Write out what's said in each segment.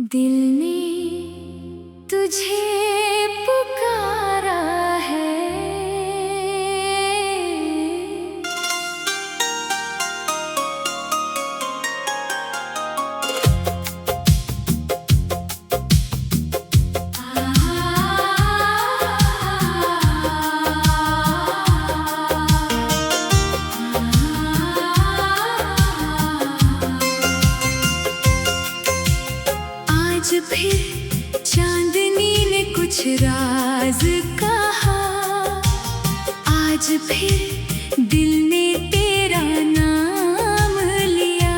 दिल ने तुझे पुकारा है। आज फिर चांदनी ने कुछ राज कहा, आज फिर दिल ने तेरा नाम लिया।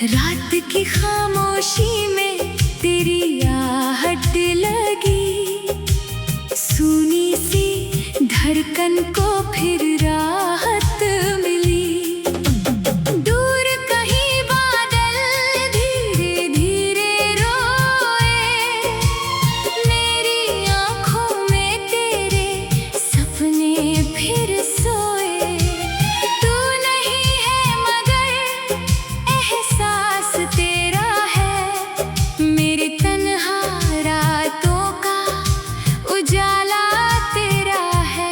रात की खामोशी में तेरी आहट लगी, सुनी सी धड़कन को फिर राहत मिली। दूर कहीं बादल धीरे धीरे रोए, मेरी आँखों में तेरे सपने फिर सोए। तू नहीं है मगर एहसास तेरा है, मेरी तन्हा रातों का उजाला तेरा है।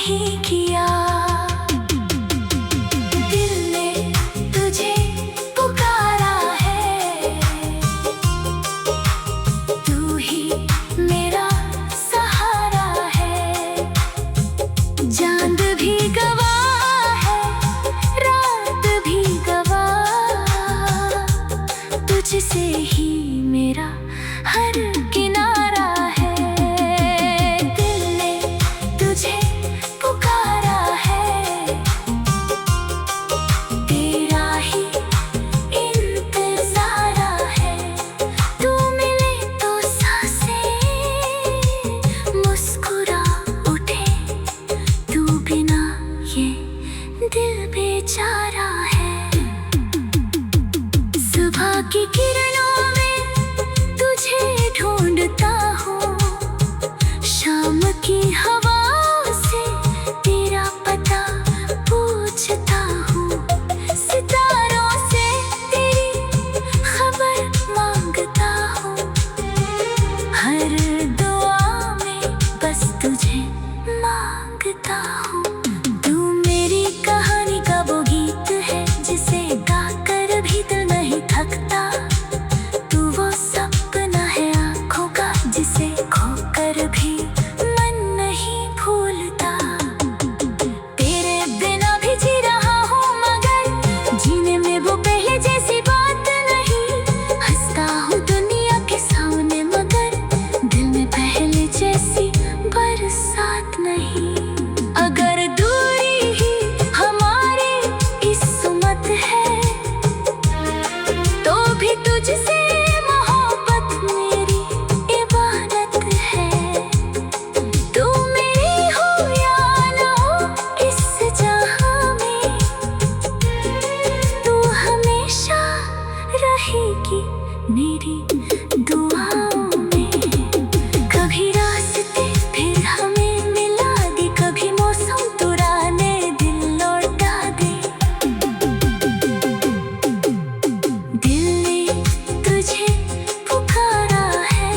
नहीं किया। दिल ने तुझे पुकारा है, तू ही मेरा सहारा है। चांद भी गवाह है, रात भी गवाह, तुझसे ही मेरा हर किनारा है। दिल ने तुझे पुकारा है, तेरा ही इंतज़ार है। तू मिले तो सांसें मुस्कुरा उठे, तू बिना ये दिल बेचारा है। सुबह की किरणों में तुझे ढूंढता हूँ, शाम की हवाओं से तेरा पता पूछता हूँ। सितारों से तेरी खबर मांगता हूँ, हर दुआ में बस तुझे मांगता हूँ। तू मेरी कहानी का वो गीत है, जिसे गाकर भी दिल नहीं थकता। तू वो सपना है आँखों का, जिसे खोकर भी मन नहीं भूलता। तेरे बिना भी जी रहा हूँ, मगर जीने में वो पहले जैसी बात नहीं। हंसता हूँ दुनिया के सामने, मगर दिल में पहले जैसी बरसात नहीं। अगर दूरी ही हमारी किस्मत है, तो भी तुझसे मोहब्बत मेरी इबादत है। तू मेरी हो या ना हो इस जहां में, तू हमेशा रहेगी मेरी दुआओं में। कभी रास्ते फिर हमें मिला दे, कभी मौसम तुराने दिल लौटा दे। दिल ने तुझे पुकारा है,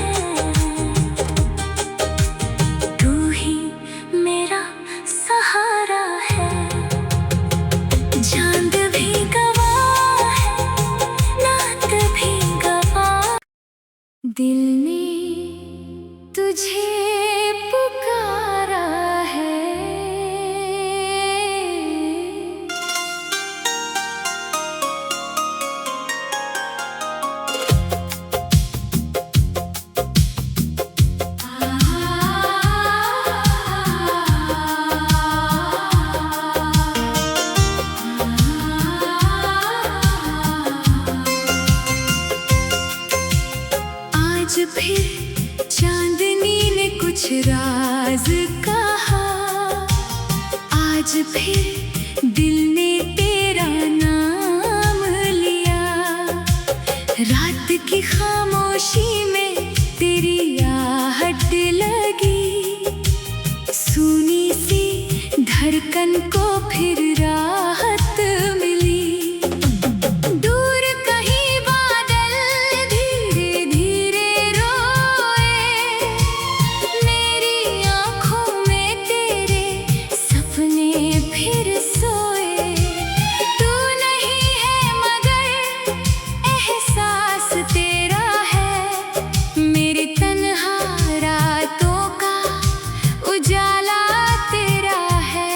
तू ही मेरा सहारा है। चांद भी गवाह है, रात भी गवाह। दिल ने तुझे पुकारा है। आज फिर चांदनी ने कुछ राज कहा, आज फिर दिल ने तेरा नाम लिया। रात की खामोशी में तेरी आहट लगी, सुनी सी धड़कन को फिर राहत मिली। दूर कहीं बादल धीरे धीरे रोए, मेरी आँखों में तेरे सपने फिर सोए। तू नहीं है मगर एहसास तेरा है, मेरे तन्हा रातों का उजाला तेरा है।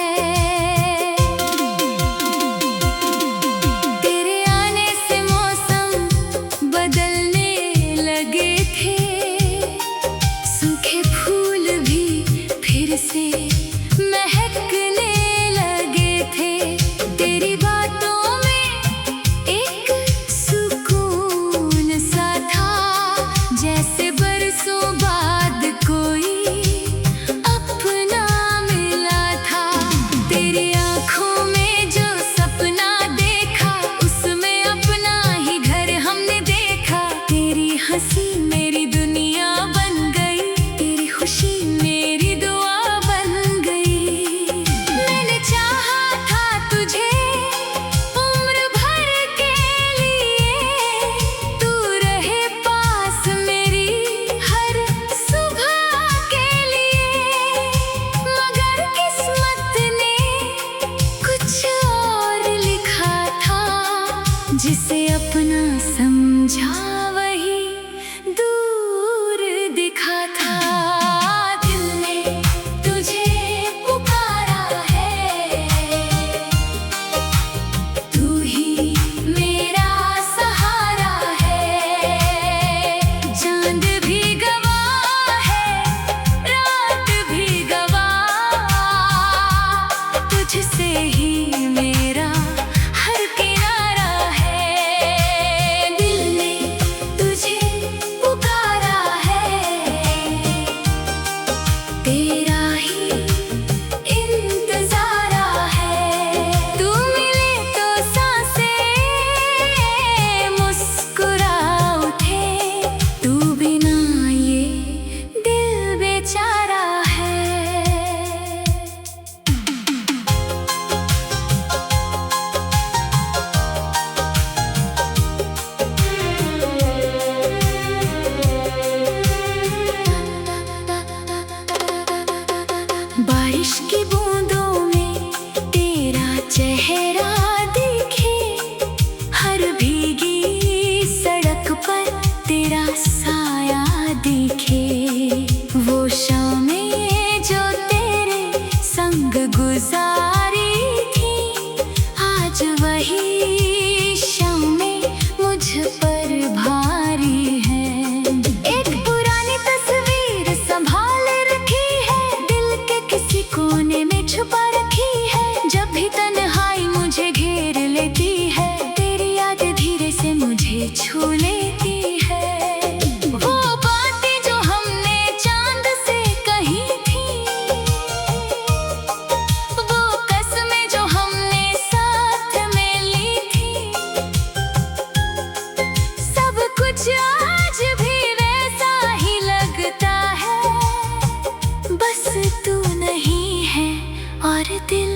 दिल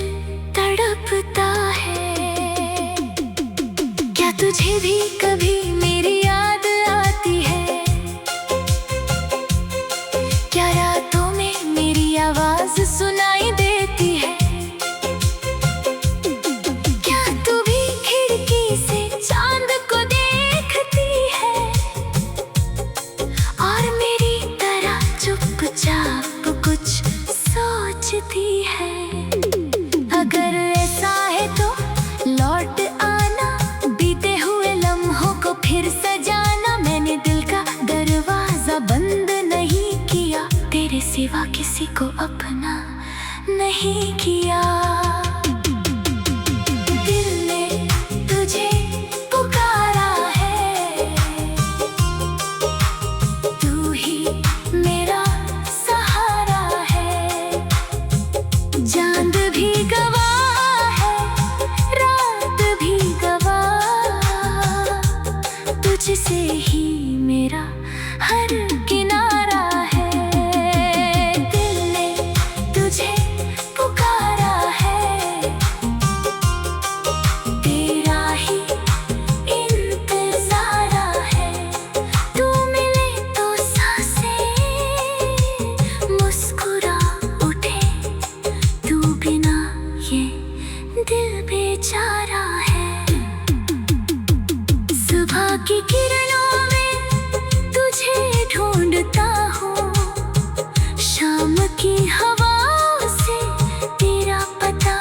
तड़पता है। क्या तुझे भी कभी मेरी याद आती है? क्या रातों में मेरी आवाज सुनाई देती है? क्या तू भी खिड़की से चांद को देखती है और मेरी तरह चुपचाप कुछ सोचती है? अगर ऐसा है तो लौट आना, बीते हुए लम्हों को फिर सजाना। मैंने दिल का दरवाजा बंद नहीं किया, तेरे सिवा किसी को अपना नहीं किया। दिल ने तुझे पुकारा है, तू ही मेरा सहारा है। चांद भी गवाह है, रात भी गवाह, तुझसे ही मेरा हर किनारा है। दिल ने तुझे पुकारा है, तेरा ही इंतज़ार है। तू मिले तो सांसें मुस्कुरा उठे, तू बिना ये दिल बेचारा है। सुबह की किरणों में तुझे ढूंढता हूँ, शाम की हवाओं से तेरा पता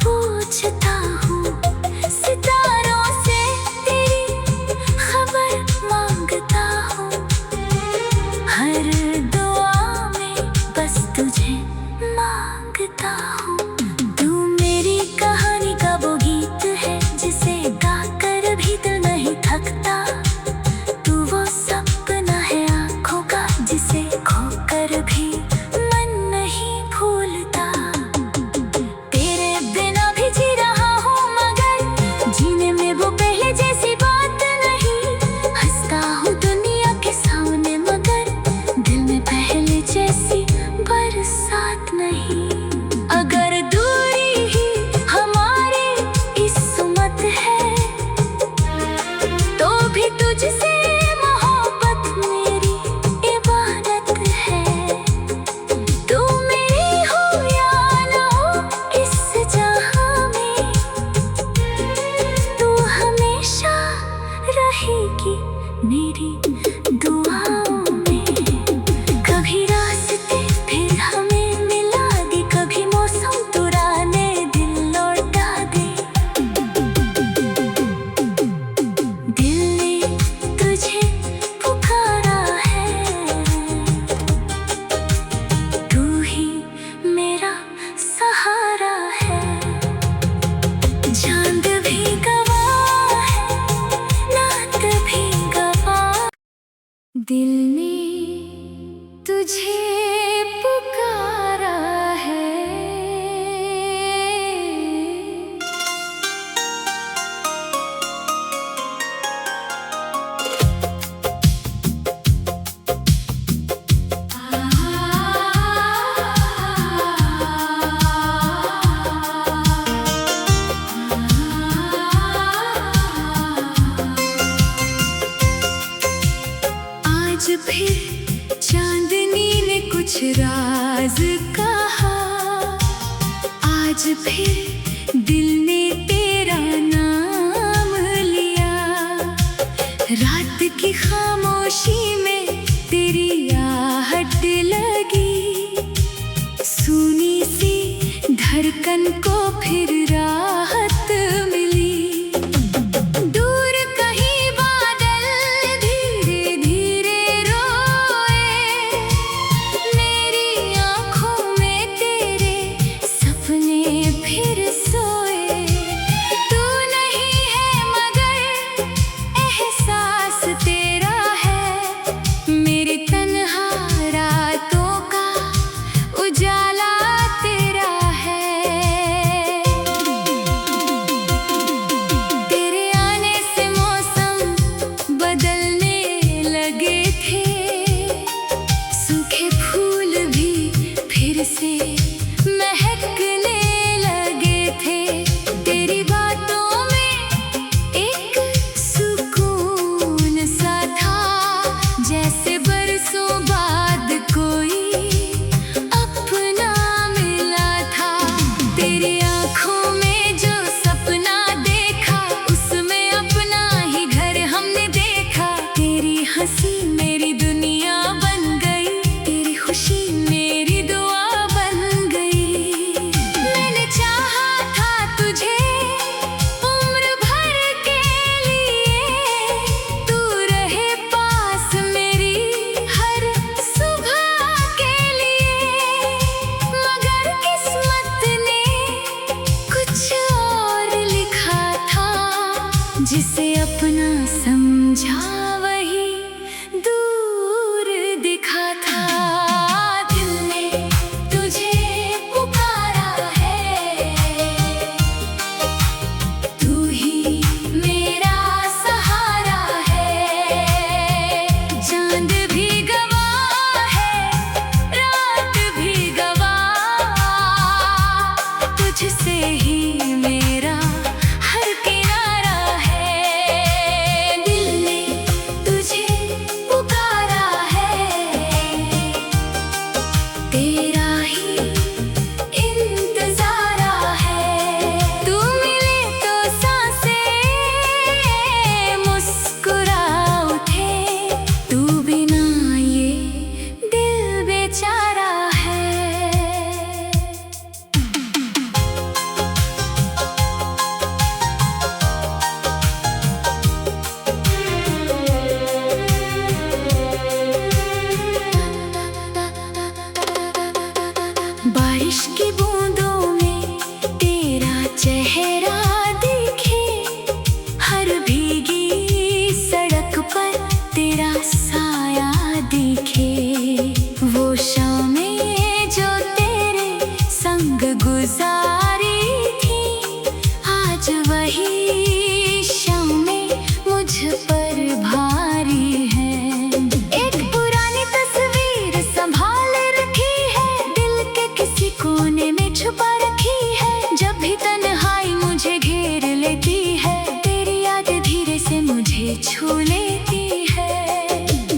पूछता हूँ, सितारों से तेरी खबर मांगता हूँ। हर दुआ में बस तुझे मांगता हूँ। तू मेरी कहानी का वो गीत है जिसे गाकर भी दिल नहीं थकता। तू वो सपना है आँखों का जिसे खोकर भी मन नहीं भूलता। तेरे बिना भी जी रहा हूँ मगर जीने में वो पहले जैसी बात नहीं। हंसता हूँ दुनिया के सामने मगर दिल में पहले जैसी बरसात नहीं। अगर दूरी ही हमारी इस्मत है तो भी तुझसे मोहब्बत मेरी इबादत है। तू मेरी हो या ना हो इस जहां में, तू हमेशा रहेगी मेरी दुआओं में। कभी रास्ते फिर हमें मिला दे, कभी मौसम तुराने दिल लौटा दे। दिल ने तुझे पुकारा है, तू ही मेरा सहारा है। चांद भी गवाह है, रात भी गवाह। दिल ने तुझे पुकारा है। आज फिर चांदनी ने कुछ राज कहा, आज फिर दिल ने तेरा नाम लिया। रात की खामोशी में तेरी आहट लगी, सुनी सी धड़कन को फिर राहत मिली। दूर कहीं बादल धीरे धीरे रोए, मेरी आँखों में तेरे सपने फिर सोए। तू नहीं है मगर एहसास तेरा है, मेरी तन्हा रातों का उजाला तेरा है। दिखे वो शामें जो तेरे संग गुजारी थी, आज वही शामें मुझ पर भारी है। एक पुरानी तस्वीर संभाल रखी है, दिल के किसी कोने में छुपा रखी है। जब भी तन्हाई मुझे घेर लेती है, तेरी याद धीरे से मुझे छू लेती है।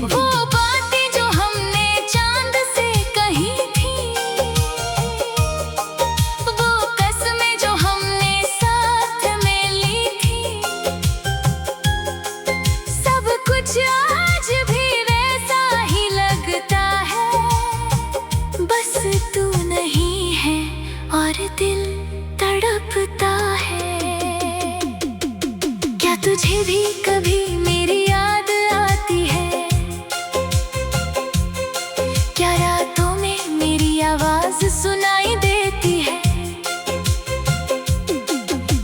वो बातें जो हमने चांद से कही थी, वो कसमें जो हमने साथ में ली थी, सब कुछ आज भी वैसा ही लगता है। बस तू नहीं है और दिल तड़पता है। क्या तुझे भी कभी मेरी याद आती है? क्या रातों में मेरी आवाज सुनाई देती है?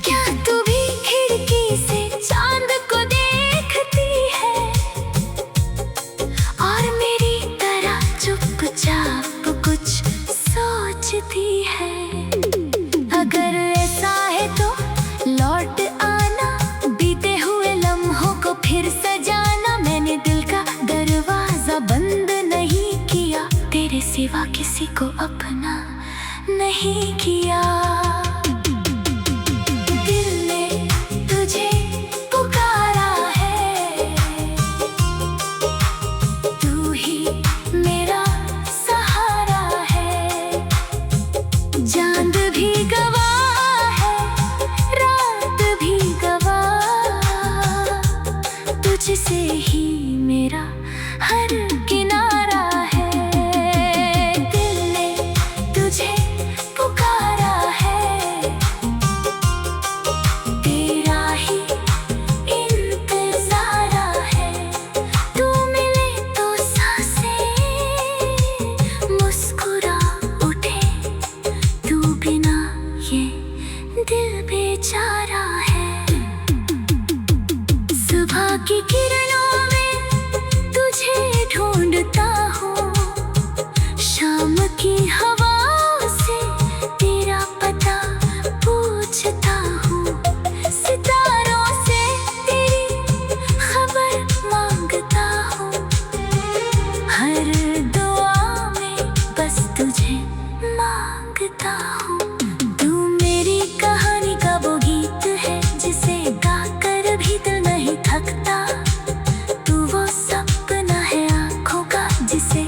क्या तू भी खिड़की से चांद को देखती है और मेरी तरह चुपचाप कुछ सोचती है? अगर ऐसा है तो लौट आना, बीते हुए लम्हों को फिर सजाना। मैंने दिल का दरवाजा बंद नहीं किया, तेरे सिवा किसी को अपना नहीं किया। दिल ने तुझे पुकारा है, तू ही मेरा सहारा है। चांद भी गवाह है, रात भी गवाह, तुझसे ही मेरा हर किनारा है। दिल ने तुझे पुकारा है, तेरा ही इंतज़ार है। तू मिले तो सांसें मुस्कुरा उठे, तू बिना ये दिल बेचारा है। सुबह की किरणों में तुझे ढूंढता हूँ, शाम की हवाओं से तेरा पता पूछता हूँ, सितारों से तेरी खबर मांगता हूँ। हर दुआ में बस तुझे मांगता हूँ। तू मेरी कहानी का वो गीत है, जिसे गाकर भी दिल नहीं थकता। तू वो सपना है आँखों का, जिसे